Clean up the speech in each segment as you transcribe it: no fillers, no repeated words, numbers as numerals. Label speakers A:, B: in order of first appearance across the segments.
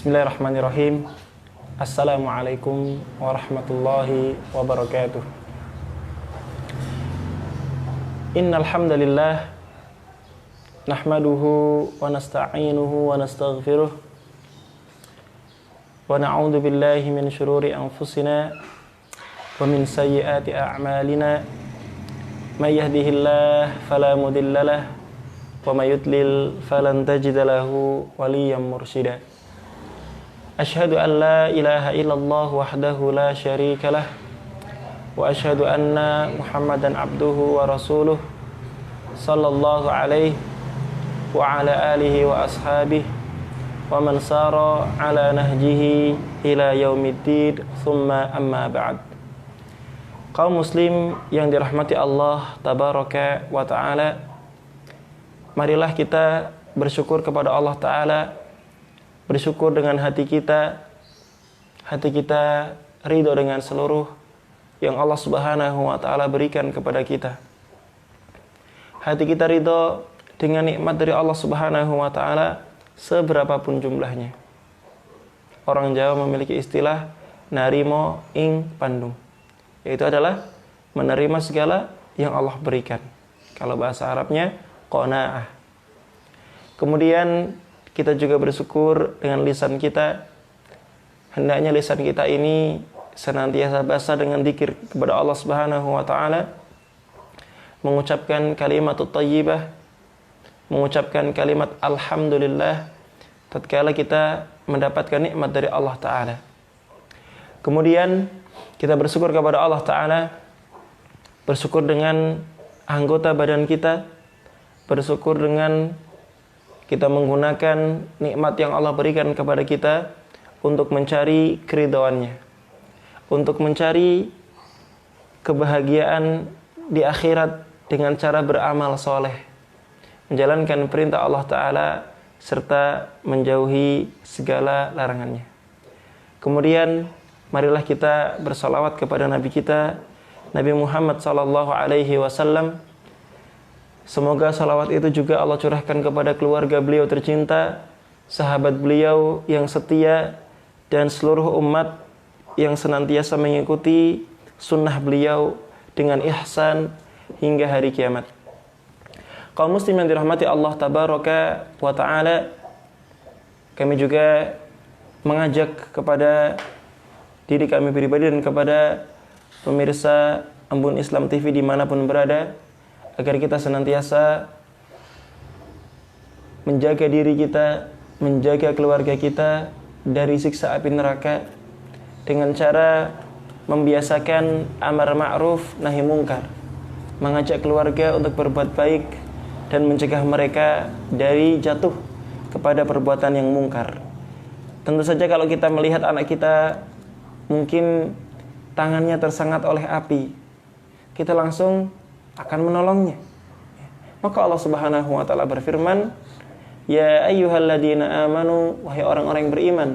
A: Bismillahirrahmanirrahim. Assalamualaikum warahmatullahi wabarakatuh. Innal hamdalillah nahmaduhu wa nasta'inuhu wa nastaghfiruh wa na'udzu billahi min shururi anfusina wa min sayyiati a'malina. May yahdihillahu fala mudhillalah wa may yudlil falan tajida lahu waliyyan mursyida. Asyhadu an la ilaha illallah wahdahu la syarika lah wa asyhadu anna Muhammadan abduhu wa rasuluh sallallahu alaihi wa ala alihi wa ashabihi wa man sara ala nahjihi ila yaumiddin thumma amma ba'd. Kaum muslim yang dirahmati Allah tabaraka wa ta'ala, marilah kita bersyukur kepada Allah ta'ala, bersyukur dengan hati kita ridho dengan seluruh yang Allah subhanahu wa ta'ala berikan kepada kita. Hati kita ridho dengan nikmat dari Allah subhanahu wa ta'ala seberapapun jumlahnya. Orang Jawa memiliki istilah narimo ing pandung, yaitu adalah menerima segala yang Allah berikan. Kalau bahasa Arabnya qanaah. Kemudian kita juga bersyukur dengan lisan kita. Hendaknya lisan kita ini senantiasa basah dengan zikir kepada Allah Subhanahu wa taala, mengucapkan kalimatut thayyibah, mengucapkan kalimat alhamdulillah tatkala kita mendapatkan nikmat dari Allah taala. Kemudian kita bersyukur kepada Allah taala, bersyukur dengan anggota badan kita, bersyukur dengan kita menggunakan nikmat yang Allah berikan kepada kita untuk mencari keridhaannya, untuk mencari kebahagiaan di akhirat dengan cara beramal soleh, menjalankan perintah Allah Ta'ala serta menjauhi segala larangannya. Kemudian marilah kita bersalawat kepada Nabi kita, Nabi Muhammad SAW. Semoga salawat itu juga Allah curahkan kepada keluarga beliau tercinta, sahabat beliau yang setia, dan seluruh umat yang senantiasa mengikuti sunnah beliau dengan ihsan hingga hari kiamat. Kaum muslim yang dirahmati Allah tabaraka wa ta'ala, kami juga mengajak kepada diri kami pribadi dan kepada pemirsa Embun Islam TV dimanapun berada, agar kita senantiasa menjaga diri kita, menjaga keluarga kita dari siksa api neraka dengan cara membiasakan amar ma'ruf nahi mungkar, mengajak keluarga untuk berbuat baik dan mencegah mereka dari jatuh kepada perbuatan yang mungkar. Tentu saja kalau kita melihat anak kita mungkin tangannya tersengat oleh api, kita langsung akan menolongnya. Maka Allah Subhanahu wa taala berfirman, "Ya ayyuhalladzina amanu", wahai orang-orang yang beriman,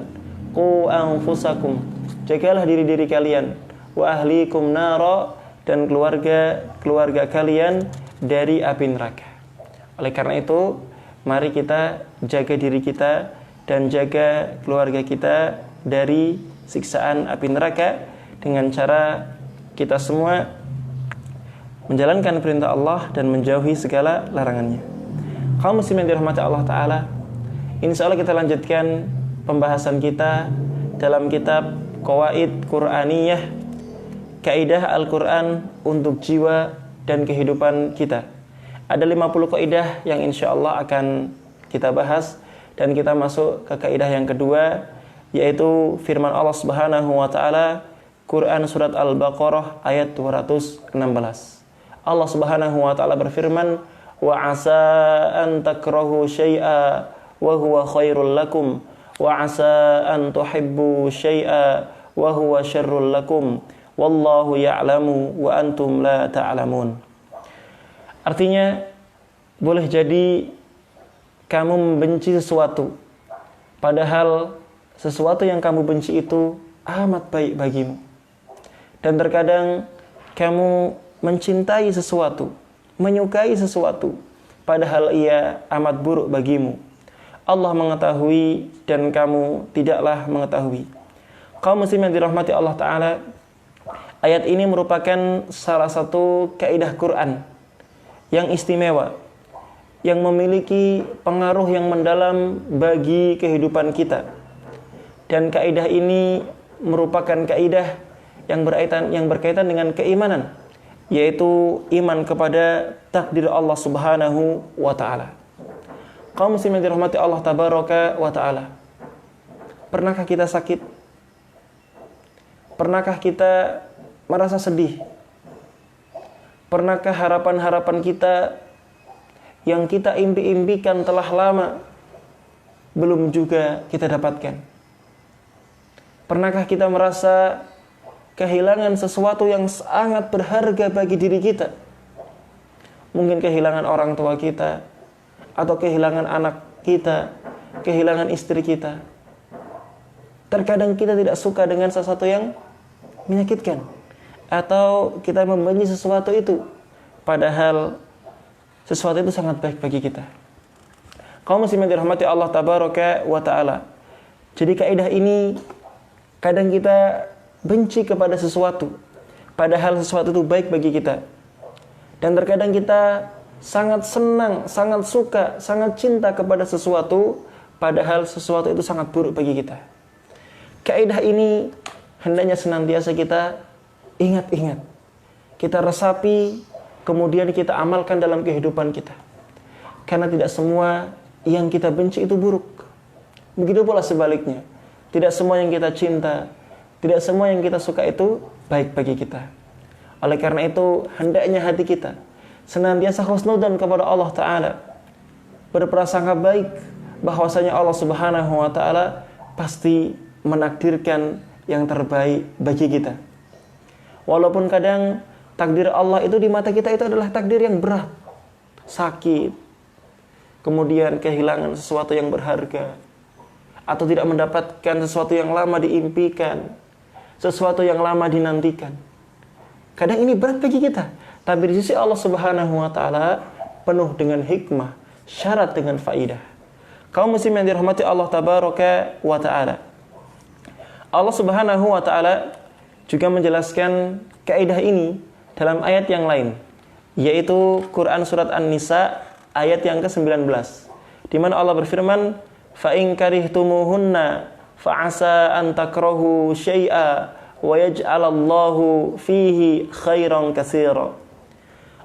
A: "qu anfusakum", jagalah diri-diri kalian, "wa ahlikum nara", dan keluarga kalian dari api neraka. Oleh karena itu, mari kita jaga diri kita dan jaga keluarga kita dari siksaan api neraka dengan cara kita semua menjalankan perintah Allah dan menjauhi segala larangannya. Kaum muslimin dirahmati Allah Ta'ala, insyaallah kita lanjutkan pembahasan kita dalam kitab Qawaid Qur'aniyah, kaidah Al-Quran untuk jiwa dan kehidupan kita. Ada 50 kaidah yang insyaallah akan kita bahas, dan kita masuk ke kaidah yang kedua, yaitu firman Allah Subhanahu wa taala, Quran surat Al-Baqarah ayat 216. Allah Subhanahu wa taala berfirman, "Wa 'asa an takrahu syai'a wa huwa khairul lakum wa 'asa an tuhibbu syai'a wa huwa syarrul lakum wallahu ya'lamu wa antum la ta'lamun." Artinya, boleh jadi kamu membenci sesuatu, padahal sesuatu yang kamu benci itu amat baik bagimu. Dan terkadang kamu mencintai sesuatu, menyukai sesuatu, padahal ia amat buruk bagimu. Allah mengetahui dan kamu tidaklah mengetahui. Kaum muslim yang dirahmati Allah Ta'ala, ayat ini merupakan salah satu kaidah Quran yang istimewa, yang memiliki pengaruh yang mendalam bagi kehidupan kita. Dan kaidah ini merupakan kaidah yang berkaitan dengan keimanan, yaitu iman kepada takdir Allah Subhanahu wa Ta'ala. Kaum muslim yang dirahmati Allah Tabaraka wa Ta'ala, pernahkah kita sakit? Pernahkah kita merasa sedih? Pernahkah harapan-harapan kita yang kita impi-impikan telah lama belum juga kita dapatkan? Pernahkah kita merasa kehilangan sesuatu yang sangat berharga bagi diri kita? Mungkin kehilangan orang tua kita, atau kehilangan anak kita, kehilangan istri kita. Terkadang kita tidak suka dengan sesuatu yang menyakitkan, atau kita membenci sesuatu itu, padahal sesuatu itu sangat baik bagi kita. Kaum muslimin dirahmati Allah Tabaraka wa Ta'ala, jadi kaidah ini kadang kita benci kepada sesuatu, padahal sesuatu itu baik bagi kita. Dan terkadang kita sangat senang, sangat suka, sangat cinta kepada sesuatu, padahal sesuatu itu sangat buruk bagi kita. Kaidah ini hendaknya senantiasa kita ingat-ingat, kita resapi, kemudian kita amalkan dalam kehidupan kita. Karena tidak semua yang kita benci itu buruk. Begitu pula sebaliknya, tidak semua yang kita cinta, tidak semua yang kita suka itu baik bagi kita. Oleh karena itu, hendaknya hati kita senantiasa husnudzan kepada Allah Ta'ala, berprasangka baik bahwasanya Allah Subhanahu wa Ta'ala pasti menakdirkan yang terbaik bagi kita. Walaupun kadang takdir Allah itu di mata kita itu adalah takdir yang berat, sakit, kemudian kehilangan sesuatu yang berharga, atau tidak mendapatkan sesuatu yang lama diimpikan, sesuatu yang lama dinantikan. Kadang ini berat bagi kita, tapi di sisi Allah Subhanahu wa Ta'ala penuh dengan hikmah, syarat dengan faidah. Kaum muslim yang dirahmati Allah Tabaraka wa Ta'ala, Allah Subhanahu wa Ta'ala juga menjelaskan kaidah ini dalam ayat yang lain, yaitu Quran surat An-Nisa ayat yang ke-19, di mana Allah berfirman, fa in karihtumuhunna fa'asa an takrahu syai'a wa yaj'alallahu fihi khairan katsira.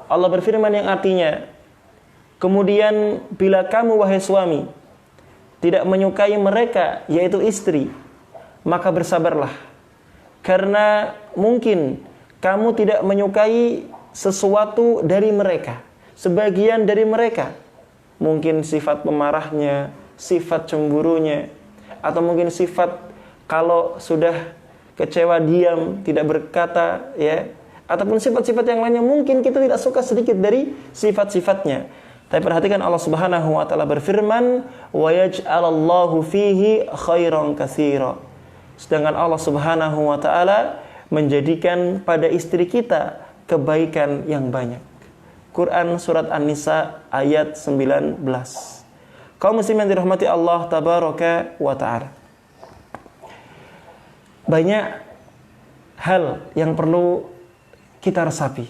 A: Allah berfirman yang artinya, kemudian bila kamu wahai suami tidak menyukai mereka, yaitu istri, maka bersabarlah, karena mungkin kamu tidak menyukai sesuatu dari mereka, sebagian dari mereka, mungkin sifat pemarahnya, sifat cemburunya, atau mungkin sifat kalau sudah kecewa diam, tidak berkata, ya, ataupun sifat-sifat yang lainnya, mungkin kita tidak suka sedikit dari sifat-sifatnya. Tapi perhatikan, Allah Subhanahu wa Ta'ala berfirman, wa yaj'alallahu fihi khairan katsira. Sedangkan Allah Subhanahu wa Ta'ala menjadikan pada istri kita kebaikan yang banyak. Quran surat An-Nisa ayat 19. Kaum muslim yang dirahmati Allah Tabaraka wa Ta'ala, banyak hal yang perlu kita resapi,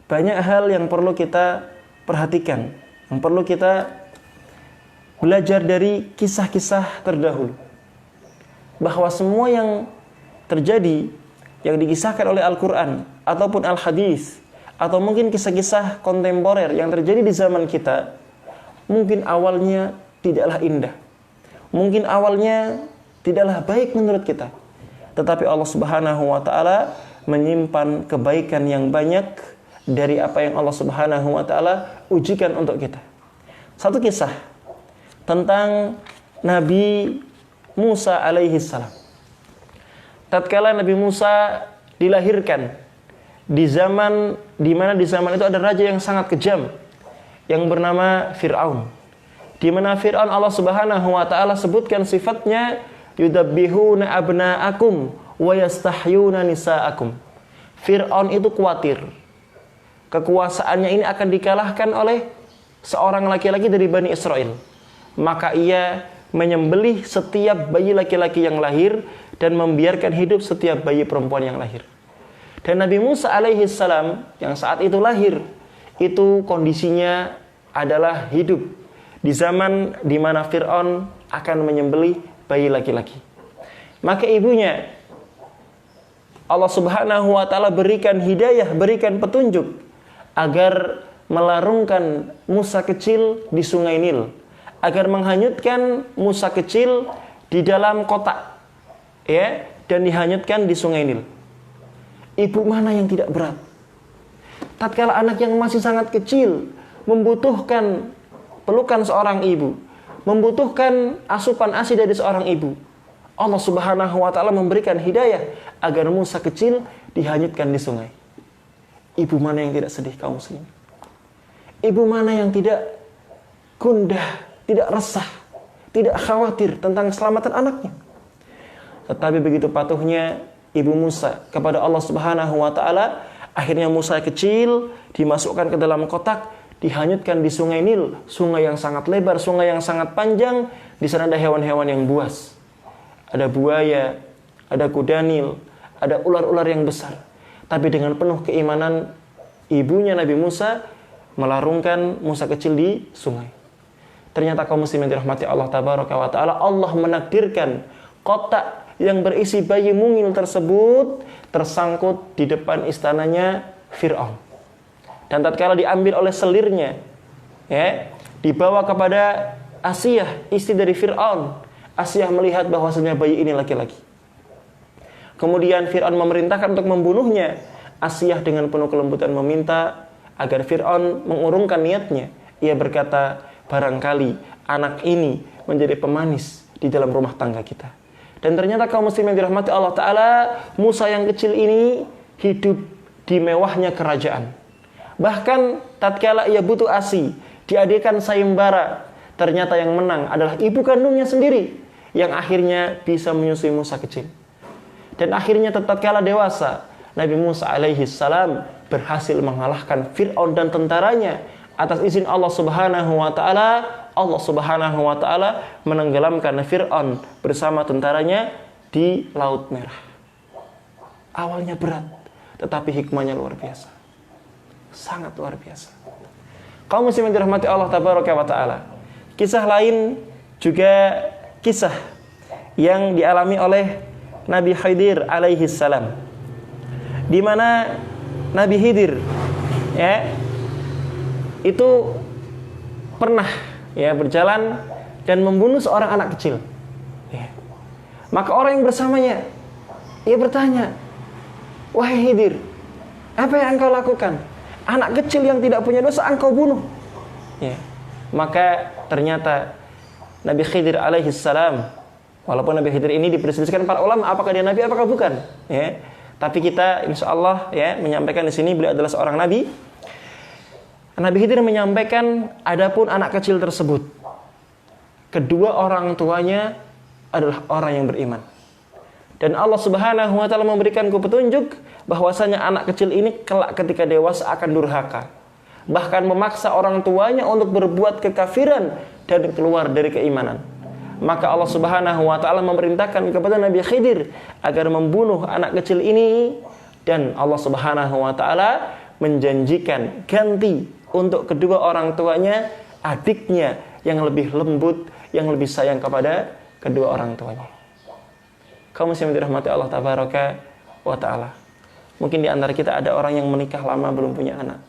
A: banyak hal yang perlu kita perhatikan, yang perlu kita belajar dari kisah-kisah terdahulu, bahwa semua yang terjadi, yang dikisahkan oleh Al-Quran ataupun Al-Hadis, atau mungkin kisah-kisah kontemporer yang terjadi di zaman kita, mungkin awalnya tidaklah indah, mungkin awalnya tidaklah baik menurut kita, tetapi Allah Subhanahu wa Ta'ala menyimpan kebaikan yang banyak dari apa yang Allah Subhanahu wa Ta'ala ujikan untuk kita. Satu kisah tentang Nabi Musa alaihi salam. Tatkala Nabi Musa dilahirkan di zaman di mana di zaman itu ada raja yang sangat kejam yang bernama Fir'aun. Di mana Fir'aun Allah Subhanahu wa Ta'ala sebutkan sifatnya, yudabbihuna abna'akum wa yastahyuna nisa'akum. Fir'aun itu khawatir kekuasaannya ini akan dikalahkan oleh seorang laki-laki dari Bani Israel. maka ia menyembelih setiap bayi laki-laki yang lahir dan membiarkan hidup setiap bayi perempuan yang lahir. Dan Nabi Musa alaihi salam yang saat itu lahir, itu kondisinya adalah hidup di zaman di mana Fir'aun akan menyembelih bayi laki-laki. Maka ibunya Allah Subhanahu wa taala berikan hidayah, berikan petunjuk agar melarungkan Musa kecil di Sungai Nil, agar menghanyutkan Musa kecil di dalam kotak, ya, dan dihanyutkan di Sungai Nil. Ibu mana yang tidak berat? Tatkala anak yang masih sangat kecil membutuhkan pelukan seorang ibu, membutuhkan asupan ASI dari seorang ibu, Allah Subhanahu wa taala memberikan hidayah agar Musa kecil dihanyutkan di sungai. Ibu mana yang tidak sedih, kaum muslimin? Ibu mana yang tidak gundah, tidak resah, tidak khawatir tentang keselamatan anaknya? Tetapi begitu patuhnya ibu Musa kepada Allah Subhanahu wa taala, akhirnya Musa kecil dimasukkan ke dalam kotak, dihanyutkan di Sungai Nil, sungai yang sangat lebar, sungai yang sangat panjang. Di sana ada hewan-hewan yang buas, ada buaya, ada kuda Nil, ada ular-ular yang besar. Tapi dengan penuh keimanan, ibunya Nabi Musa melarungkan Musa kecil di sungai. Ternyata kaum muslimin dirahmati Allah tabaraka wa taala, Allah menakdirkan kotak yang berisi bayi mungil tersebut tersangkut di depan istananya Fir'aun. Dan tatkala diambil oleh selirnya, ya, dibawa kepada Asiyah, istri dari Fir'aun. Asiyah melihat bahwasanya bayi ini laki-laki. Kemudian Fir'aun memerintahkan untuk membunuhnya. Asiyah dengan penuh kelembutan meminta agar Fir'aun mengurungkan niatnya. Ia berkata, barangkali anak ini menjadi pemanis di dalam rumah tangga kita. Dan ternyata kaum muslimin dirahmati Allah Ta'ala, Musa yang kecil ini hidup di mewahnya kerajaan. Bahkan tatkala ia butuh ASI, diadakan sayembara, ternyata yang menang adalah ibu kandungnya sendiri, yang akhirnya bisa menyusui Musa kecil. Dan akhirnya tatkala dewasa, Nabi Musa alaihi salam berhasil mengalahkan Fir'aun dan tentaranya. Atas izin Allah Subhanahu wa taala, Allah Subhanahu wa taala menenggelamkan Fir'aun bersama tentaranya di Laut Merah. Awalnya berat, tetapi hikmahnya luar biasa. Sangat luar biasa. Kaum muslimin dirahmati Allah tabaraka wa taala. Kisah lain juga kisah yang dialami oleh Nabi Khidir alaihi salam, di mana Nabi Khidir, ya, itu pernah, ya, berjalan dan membunuh seorang anak kecil, ya. Maka orang yang bersamanya, ia bertanya, wahai Khidir, apa yang engkau lakukan? Anak kecil yang tidak punya dosa engkau bunuh, ya. Maka ternyata Nabi Khidir alaihi salam, walaupun Nabi Khidir ini diperselisihkan para ulama apakah dia nabi apakah bukan, ya, tapi kita insya Allah, ya, menyampaikan di sini beliau adalah seorang nabi. Nabi Khidir menyampaikan, adapun anak kecil tersebut, kedua orang tuanya adalah orang yang beriman. Dan Allah Subhanahu wa taala memberikanku petunjuk bahwasanya anak kecil ini kelak ketika dewasa akan durhaka, bahkan memaksa orang tuanya untuk berbuat kekafiran dan keluar dari keimanan. Maka Allah Subhanahu wa taala memerintahkan kepada Nabi Khidir agar membunuh anak kecil ini, dan Allah Subhanahu wa taala menjanjikan ganti untuk kedua orang tuanya, adiknya yang lebih lembut, yang lebih sayang kepada kedua orang tuanya. Kaum muslimin dirahmati Allah tabaraka wa taala. Mungkin di antara kita ada orang yang menikah lama belum punya anak,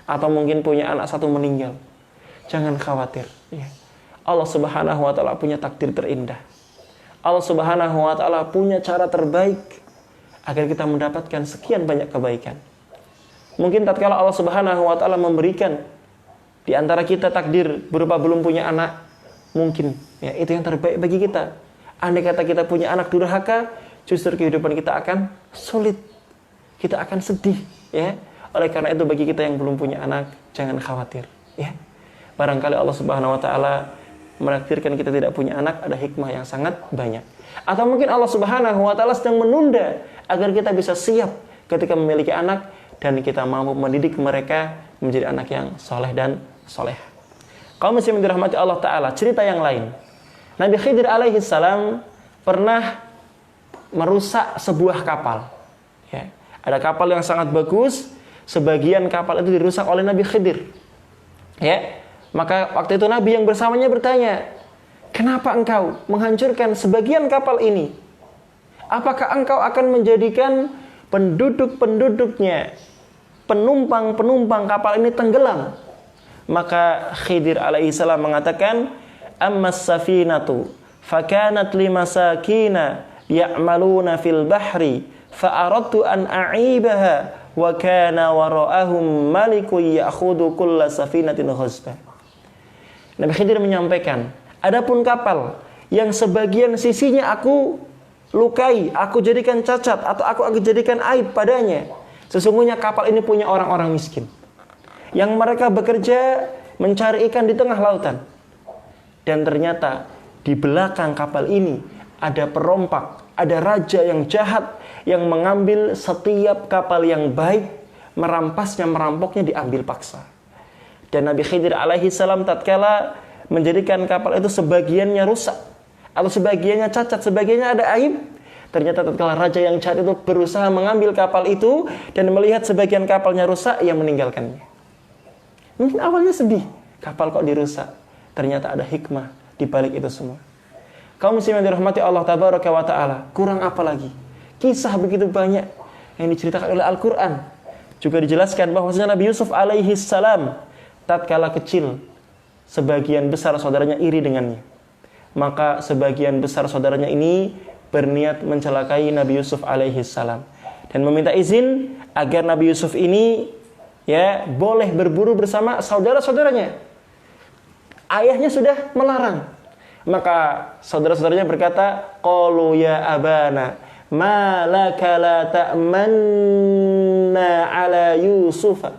A: atau mungkin punya anak satu meninggal. Jangan khawatir, ya. Allah Subhanahu wa taala punya takdir terindah. Allah Subhanahu wa taala punya cara terbaik agar kita mendapatkan sekian banyak kebaikan. Mungkin tatkala Allah Subhanahu wa taala memberikan di antara kita takdir berupa belum punya anak, mungkin, ya, itu yang terbaik bagi kita. Andai kata kita punya anak durhaka, justru kehidupan kita akan sulit. Kita akan sedih, ya. Oleh karena itu bagi kita yang belum punya anak, jangan khawatir, ya. Barangkali Allah Subhanahu wa taala menakdirkan kita tidak punya anak, ada hikmah yang sangat banyak. Atau mungkin Allah Subhanahu wa taala sedang menunda agar kita bisa siap ketika memiliki anak dan kita mampu mendidik mereka menjadi anak yang soleh dan soleh. Kaum muslimin dirahmati Allah Ta'ala, cerita yang lain. Nabi Khidir alaihi salam pernah merusak sebuah kapal. Ya. Ada kapal yang sangat bagus, sebagian kapal itu dirusak oleh Nabi Khidir. Ya. Maka waktu itu Nabi yang bersamanya bertanya, kenapa engkau menghancurkan sebagian kapal ini? Apakah engkau akan menjadikan penduduk-penduduknya, penumpang-penumpang kapal ini tenggelam? Maka Khidir alaihissalam mengatakan, ammas safinatu fakanat limasakina ya'maluna fil bahri fa'aradtu an a'ibaha wa kana wara'ahum malikun ya'khudhu kulla safinatin ghasba. Nabi Khidir menyampaikan, adapun kapal yang sebagian sisinya aku lukai, aku jadikan cacat atau aku jadikan aib padanya, sesungguhnya kapal ini punya orang-orang miskin yang mereka bekerja mencari ikan di tengah lautan. Dan ternyata di belakang kapal ini ada perompak, ada raja yang jahat yang mengambil setiap kapal yang baik, merampasnya, merampoknya, diambil paksa. Dan Nabi Khidir alaihi salam tatkala menjadikan kapal itu sebagiannya rusak atau sebagiannya cacat, sebagiannya ada aib, ternyata tatkala raja yang jahat itu berusaha mengambil kapal itu dan melihat sebagian kapalnya rusak, ia meninggalkannya. Mungkin awalnya sedih, kapal kok dirusak. Ternyata ada hikmah di balik itu semua. Kaum muslimin dirahmati Allah tabaraka wa taala, kurang apa lagi? Kisah begitu banyak yang diceritakan oleh Al-Qur'an. Juga dijelaskan bahwasanya Nabi Yusuf alaihi salam tatkala kecil, sebagian besar saudaranya iri dengannya. Maka sebagian besar saudaranya ini berniat mencelakai Nabi Yusuf alaihi salam dan meminta izin agar Nabi Yusuf ini boleh berburu bersama saudara-saudaranya. Ayahnya sudah melarang. Maka saudara-saudaranya berkata, qalu ya abana ma laka la ta'manna ala Yusufa.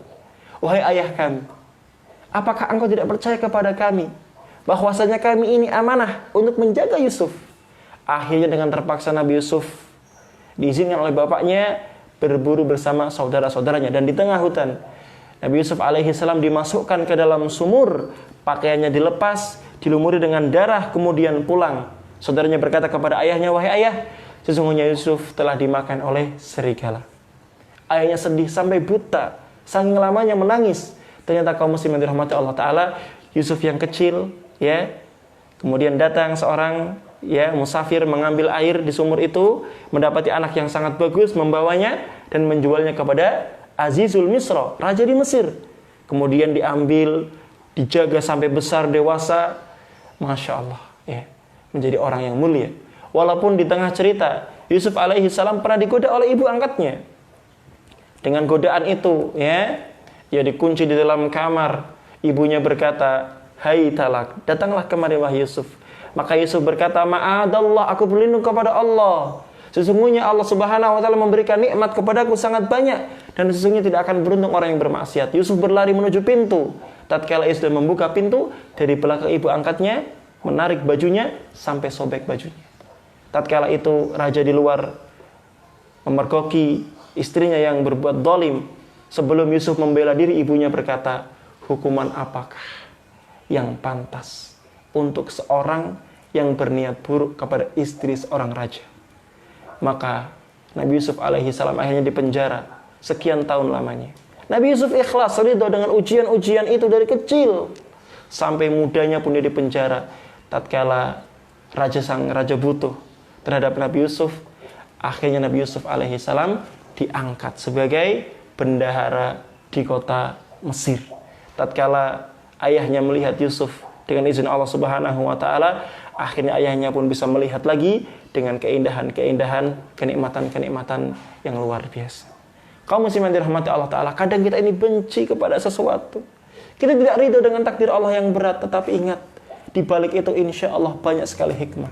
A: Wahai ayah kami, apakah engkau tidak percaya kepada kami bahwasanya kami ini amanah untuk menjaga Yusuf? Akhirnya dengan terpaksa Nabi Yusuf diizinkan oleh bapaknya berburu bersama saudara-saudaranya. Dan di tengah hutan, Nabi Yusuf alaihissalam dimasukkan ke dalam sumur, pakaiannya dilepas, dilumuri dengan darah, kemudian pulang. Saudaranya berkata kepada ayahnya, wahai ayah, sesungguhnya Yusuf telah dimakan oleh serigala. Ayahnya sedih sampai buta, saking lamanya menangis. Ternyata kaum muslimin dirahmati Allah Ta'ala, Yusuf yang kecil, kemudian datang seorang musafir mengambil air di sumur itu, mendapati anak yang sangat bagus, membawanya dan menjualnya kepada Azizul Misra, raja di Mesir. Kemudian diambil, dijaga sampai besar dewasa, Masya Allah, menjadi orang yang mulia. Walaupun di tengah cerita Yusuf alaihi salam pernah digoda oleh ibu angkatnya. Dengan godaan itu, ia dikunci di dalam kamar. Ibunya berkata, hai talak, datanglah kemari wahai Yusuf. Maka Yusuf berkata, ma'adallah, aku berlindung kepada Allah. Sesungguhnya Allah subhanahu wa ta'ala memberikan nikmat kepadaku sangat banyak. Dan sesungguhnya tidak akan beruntung orang yang bermaksiat. Yusuf berlari menuju pintu. Tatkala ia sudah membuka pintu, dari belakang ibu angkatnya menarik bajunya sampai sobek bajunya. Tatkala itu raja di luar memergoki istrinya yang berbuat zalim. Sebelum Yusuf membela diri, ibunya berkata, hukuman apakah yang pantas untuk seorang yang berniat buruk kepada istri seorang raja? Maka Nabi Yusuf alaihi salam akhirnya dipenjara sekian tahun lamanya. Nabi Yusuf ikhlas, ridho dengan ujian-ujian itu dari kecil. Sampai mudanya pun dia dipenjara. Tatkala sang raja butuh terhadap Nabi Yusuf, akhirnya Nabi Yusuf alaihi salam diangkat sebagai bendahara di kota Mesir. Tatkala ayahnya melihat Yusuf dengan izin Allah subhanahu wa ta'ala, akhirnya ayahnya pun bisa melihat lagi dengan keindahan-keindahan, kenikmatan-kenikmatan yang luar biasa. Kaum muslimin dirahmati Allah Ta'ala, kadang kita ini benci kepada sesuatu. Kita tidak ridho dengan takdir Allah yang berat, tetapi ingat, di balik itu insya Allah banyak sekali hikmah.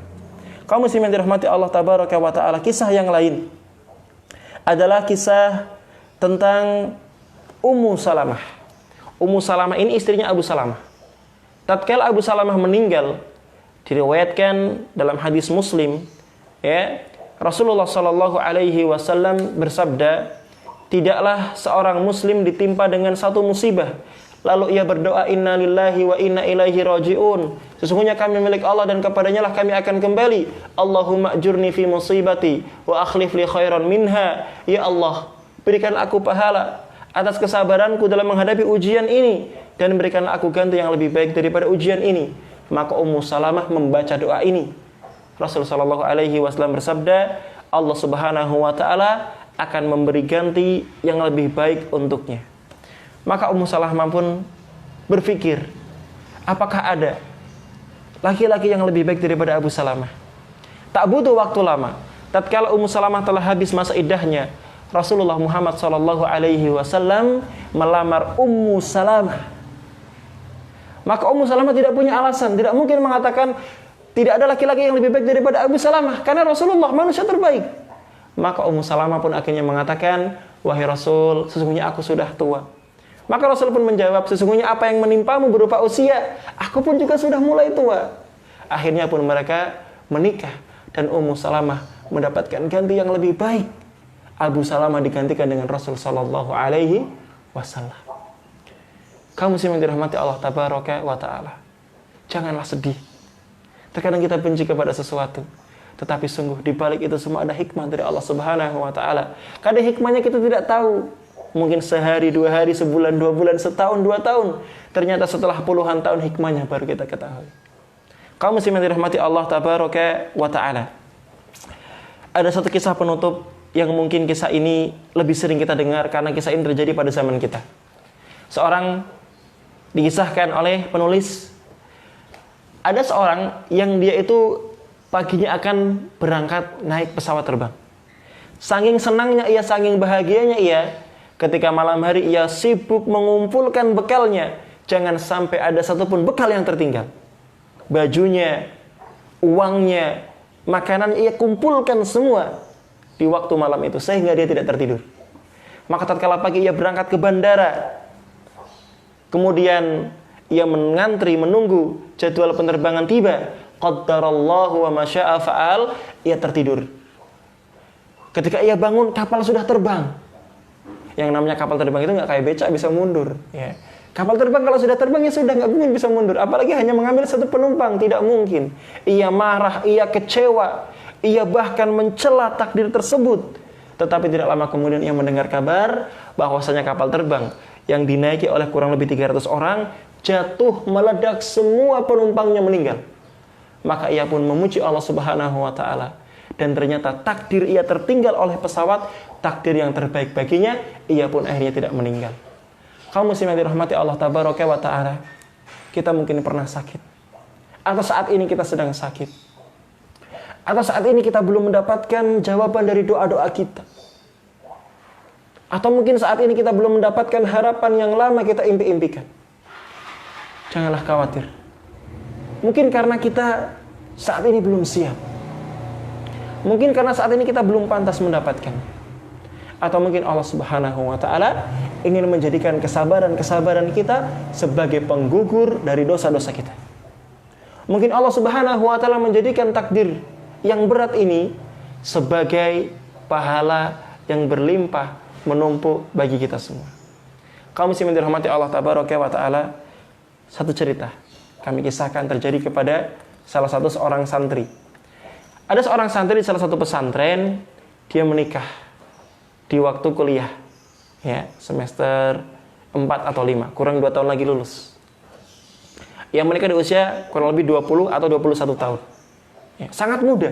A: Kaum muslimin dirahmati Allah Tabaraka wa Ta'ala, kisah yang lain adalah kisah tentang Ummu Salamah. Ummu Salamah ini istrinya Abu Salamah. Tatkala Abu Salamah meninggal, diriwayatkan dalam hadis Muslim, Rasulullah Shallallahu Alaihi Wasallam bersabda, tidaklah seorang Muslim ditimpa dengan satu musibah Lalu ia berdoa, inna lillahi wa inna ilaihi raji'un. Sesungguhnya kami milik Allah dan kepadanya lah kami akan kembali. Allahumma ajurni fi musibati wa akhlif li khairan minha. Ya Allah, berikan aku pahala atas kesabaranku dalam menghadapi ujian ini, dan berikanlah aku ganti yang lebih baik daripada ujian ini. Maka Ummu Salamah membaca doa ini. Rasulullah sallallahu alaihi wasallam bersabda, Allah Subhanahu wa taala akan memberi ganti yang lebih baik untuknya. Maka Ummu Salamah pun berpikir, apakah ada laki-laki yang lebih baik daripada Abu Salamah? Tak butuh waktu lama. Tatkala Ummu Salamah telah habis masa iddahnya, Rasulullah Muhammad sallallahu alaihi wasallam melamar Ummu Salamah. Maka Ummu Salamah tidak punya alasan, tidak mungkin mengatakan tidak ada laki-laki yang lebih baik daripada Abu Salamah, karena Rasulullah manusia terbaik. Maka Ummu Salamah pun akhirnya mengatakan, wahai Rasul, sesungguhnya aku sudah tua. Maka Rasul pun menjawab, sesungguhnya apa yang menimpamu berupa usia, aku pun juga sudah mulai tua. Akhirnya pun mereka menikah, dan Ummu Salamah mendapatkan ganti yang lebih baik. Abu Salamah digantikan dengan Rasul sallallahu alaihi wasallam. Kaum muslimin dirahmati Allah tabaraka wa taala. Janganlah sedih. Terkadang kita benci kepada sesuatu, tetapi sungguh di balik itu semua ada hikmah dari Allah Subhanahu wa taala. Kadang hikmahnya kita tidak tahu. Mungkin sehari, 2 hari, sebulan, 2 bulan, setahun, 2 tahun. Ternyata setelah puluhan tahun hikmahnya baru kita ketahui. Kaum muslimin dirahmati Allah tabaraka wa taala. Ada satu kisah penutup yang mungkin kisah ini lebih sering kita dengar karena kisah ini terjadi pada zaman kita. Seorang dikisahkan oleh penulis, ada seorang yang dia itu paginya akan berangkat naik pesawat terbang. Saking senangnya ia, saking bahagianya ia, ketika malam hari ia sibuk mengumpulkan bekalnya. Jangan sampai ada satupun bekal yang tertinggal. Bajunya, uangnya, makanan ia kumpulkan semua di waktu malam itu sehingga dia tidak tertidur. Maka tatkala pagi ia berangkat ke bandara. Kemudian ia mengantri menunggu jadwal penerbangan tiba. Qaddarallahu wa ma syaa fa'al, ia tertidur. Ketika ia bangun, kapal sudah terbang. Yang namanya kapal terbang itu nggak kayak becak bisa mundur. Ya. Kapal terbang kalau sudah terbang ya sudah nggak mungkin bisa mundur. Apalagi hanya mengambil satu penumpang, tidak mungkin. Ia marah, ia kecewa, ia bahkan mencela takdir tersebut. Tetapi tidak lama kemudian ia mendengar kabar bahwasanya kapal terbang yang dinaiki oleh kurang lebih 300 orang jatuh, meledak, semua penumpangnya meninggal. Maka ia pun memuji Allah Subhanahu wa taala. Dan ternyata takdir ia tertinggal oleh pesawat, takdir yang terbaik baginya, ia pun akhirnya tidak meninggal. Kaum muslimin dirahmati Allah tabaraka wa taala. Kita mungkin pernah sakit. Atau saat ini kita sedang sakit. Atau saat ini kita belum mendapatkan jawaban dari doa-doa kita. Atau mungkin saat ini kita belum mendapatkan harapan yang lama kita impi-impikan. Janganlah khawatir. Mungkin karena kita saat ini belum siap. Mungkin karena saat ini kita belum pantas mendapatkan. Atau mungkin Allah Subhanahu wa taala ingin menjadikan kesabaran-kesabaran kita sebagai penggugur dari dosa-dosa kita. Mungkin Allah Subhanahu wa taala menjadikan takdir yang berat ini sebagai pahala yang berlimpah menumpuk bagi kita semua. Kaum muslimin dirahmati Allah tabaraka wa taala, satu cerita kami kisahkan terjadi kepada salah satu seorang santri. Ada seorang santri di salah satu pesantren, dia menikah di waktu kuliah. Ya, semester 4 atau 5, kurang 2 tahun lagi lulus. Ia menikah di usia kurang lebih 20 atau 21 tahun. Ya, sangat muda.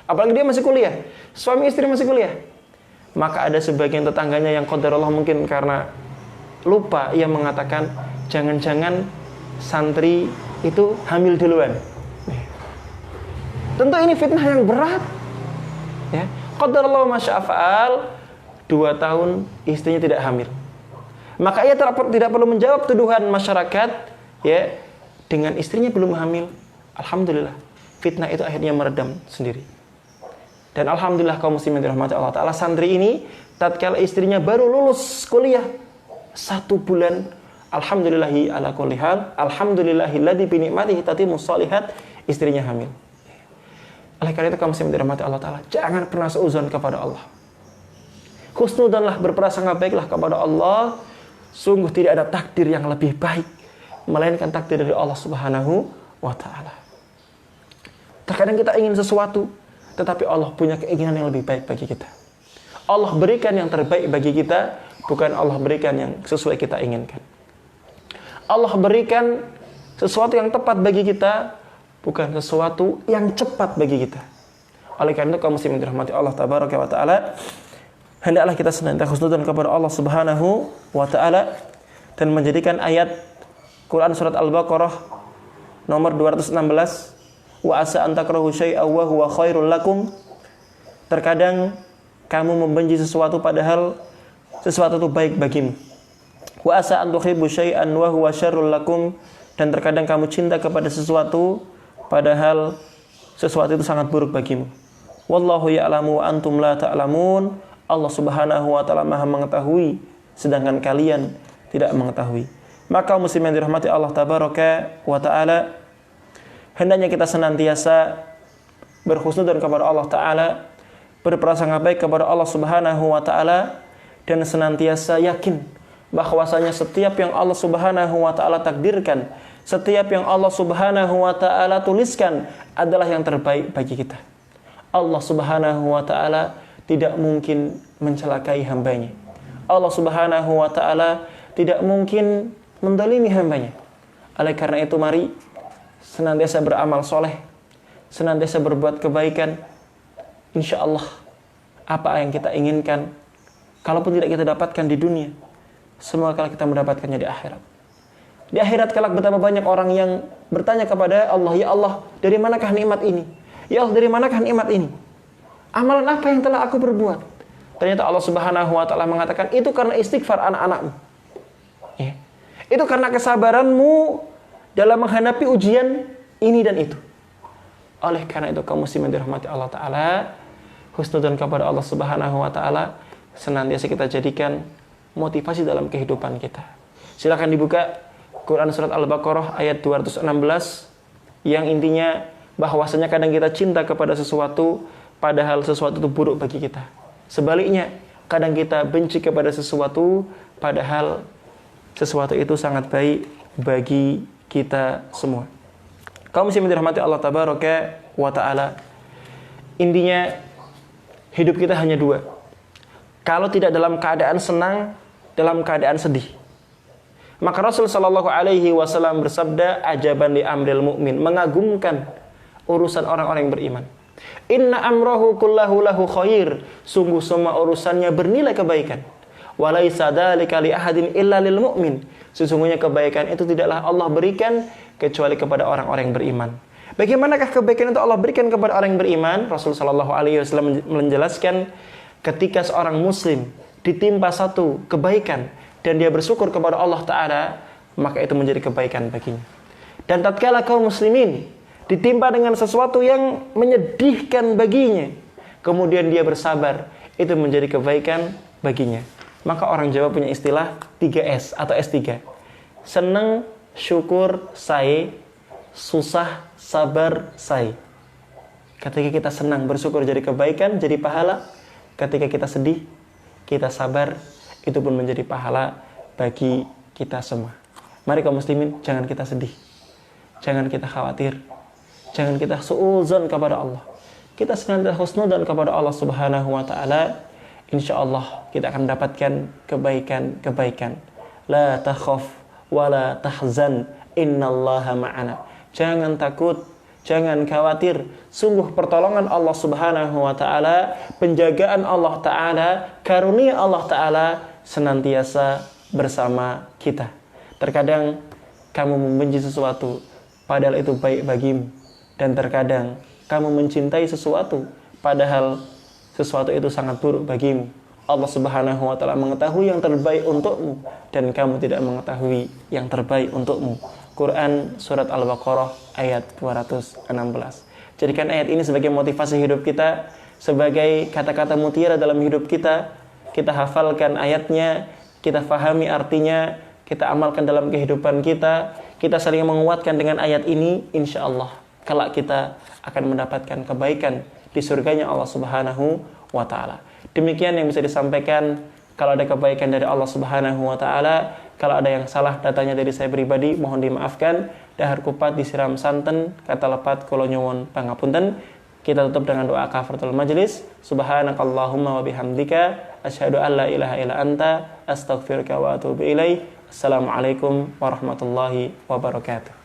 A: Apalagi dia masih kuliah. Suami istri masih kuliah. Maka ada sebagian tetangganya yang qadarullah mungkin karena lupa, ia mengatakan jangan-jangan santri itu hamil duluan. Tentu ini fitnah yang berat. Ya, qadarullah ma syaa fa'al, 2 tahun istrinya tidak hamil. Maka ia tidak perlu menjawab tuduhan masyarakat, ya, dengan istrinya belum hamil. Alhamdulillah, fitnah itu akhirnya meredam sendiri. Dan alhamdulillah kaum muslimin dirahmati Allah taala, santri ini tatkala istrinya baru lulus kuliah 1 bulan, alhamdulillahi ala kulli hal, alhamdulillahilladzi bi ni'matihi tatimmus shalihat, istrinya hamil. Oleh karena itu kaum muslimin dirahmati Allah taala, jangan pernah seuzon kepada Allah. Husnudzonlah, berprasangka baiklah kepada Allah Sungguh tidak ada takdir yang lebih baik melainkan takdir dari Allah Subhanahu wa ta'ala. Terkadang kita ingin sesuatu, tetapi Allah punya keinginan yang lebih baik bagi kita. Allah berikan yang terbaik bagi kita, bukan Allah berikan yang sesuai kita inginkan. Allah berikan sesuatu yang tepat bagi kita, bukan sesuatu yang cepat bagi kita. Oleh karena itu kaum muslimin dirahmati Allah tabaraka wa taala, hendaklah kita senantiasa husnudzon kepada Allah Subhanahu wa taala dan menjadikan ayat Quran surat Al-Baqarah nomor 216, wa asa an takrahu syai'an wa huwa khairul lakum. Terkadang kamu membenci sesuatu padahal sesuatu itu baik bagimu. Wa asa an tuhibbu syai'an wa huwa syarrul lakum. Dan terkadang kamu cinta kepada sesuatu padahal sesuatu itu sangat buruk bagimu. Wallahu ya'lamu wa antum la ta'lamun. Allah Subhanahu wa taala Maha mengetahui sedangkan kalian tidak mengetahui. Maka muslimin dirahmati Allah tabaraka wa taala, hendaknya kita senantiasa berhusnudzon kepada Allah taala, berprasangka baik kepada Allah Subhanahu wa taala, dan senantiasa yakin bahwasanya setiap yang Allah Subhanahu wa taala takdirkan, setiap yang Allah Subhanahu wa taala tuliskan adalah yang terbaik bagi kita. Allah Subhanahu wa taala tidak mungkin mencelakai hambanya. Allah Subhanahu wa taala tidak mungkin mendolimi hambanya. Oleh karena itu mari senantiasa beramal soleh, senantiasa berbuat kebaikan. Insya Allah apa yang kita inginkan, kalaupun tidak kita dapatkan di dunia, semoga kita mendapatkannya di akhirat. Di akhirat kelak betapa banyak orang yang bertanya kepada Allah, ya Allah, dari manakah nikmat ini? Ya Allah, dari manakah nikmat ini? Amalan apa yang telah aku berbuat? Ternyata Allah Subhanahu wa taala mengatakan, itu karena istighfar anak-anakmu. Ya. Itu karena kesabaranmu dalam menghadapi ujian ini dan itu. Oleh karena itu kaum muslimin dirahmati Allah taala, husnudzon kepada Allah Subhanahu wa taala senantiasa kita jadikan motivasi dalam kehidupan kita. Silakan dibuka Quran surat Al-Baqarah ayat 216 yang intinya bahwasanya kadang kita cinta kepada sesuatu padahal sesuatu itu buruk bagi kita. Sebaliknya, kadang kita benci kepada sesuatu padahal sesuatu itu sangat baik bagi kita semua. Kaum muslimin dirahmati Allah tabaraka wa taala, intinya hidup kita hanya dua. Kalau tidak dalam keadaan senang, dalam keadaan sedih. Maka Rasul sallallahu alaihi wasallam bersabda, ajaban li amril mu'min, mengagumkan urusan orang-orang yang beriman. Inna amrahu kullahu lahu khair, sungguh semua urusannya bernilai kebaikan. Walaisa dzalika li ahadin illa lil mu'min, sesungguhnya kebaikan itu tidaklah Allah berikan kecuali kepada orang-orang yang beriman. Bagaimanakah kebaikan itu Allah berikan kepada orang yang beriman? Rasul sallallahu alaihi wasallam menjelaskan, ketika seorang muslim ditimpa satu kebaikan dan dia bersyukur kepada Allah taala, maka itu menjadi kebaikan baginya. Dan tatkala kaum muslimin ditimpa dengan sesuatu yang menyedihkan baginya, kemudian dia bersabar, itu menjadi kebaikan baginya. Maka orang Jawa punya istilah 3S atau S3. Seneng, syukur, sae, susah, sabar, sae. Ketika kita senang, bersyukur jadi kebaikan, jadi pahala. Ketika kita sedih, kita sabar, itu pun menjadi pahala bagi kita semua. Mari kaum muslimin, jangan kita sedih. Jangan kita khawatir. Jangan kita suudzon kepada Allah. Kita senantiasa husnudzon kepada Allah Subhanahu wa taala. InsyaAllah kita akan mendapatkan kebaikan-kebaikan. La takhaf wa la tahzan, innallaha ma'ana. Jangan takut, jangan khawatir. Sungguh pertolongan Allah Subhanahu wa taala, penjagaan Allah taala, karunia Allah taala senantiasa bersama kita. Terkadang kamu membenci sesuatu padahal itu baik bagimu, dan terkadang kamu mencintai sesuatu padahal sesuatu itu sangat buruk bagimu. Allah Subhanahu wa taala mengetahui yang terbaik untukmu dan kamu tidak mengetahui yang terbaik untukmu. Quran surat Al-Baqarah ayat 216. Jadikan ayat ini sebagai motivasi hidup kita, sebagai kata-kata mutiara dalam hidup kita. Kita hafalkan ayatnya, kita fahami artinya, kita amalkan dalam kehidupan kita. Kita saling menguatkan dengan ayat ini, insyaallah kelak kita akan mendapatkan kebaikan di surganya Allah Subhanahu wa taala. Demikian yang bisa disampaikan Kalau ada kebaikan dari Allah Subhanahu wa taala, kalau ada yang salah datanya dari saya pribadi, mohon dimaafkan. Dahar kupat disiram santen, kata lepat kula nyuwun pangapunten. Kita tutup dengan doa kafaratul majlis. Subhanakallahumma wa bihamdika asyhadu an la ilaha illa anta astaghfiruka wa atubu ilaik. Assalamualaikum warahmatullahi wabarakatuh.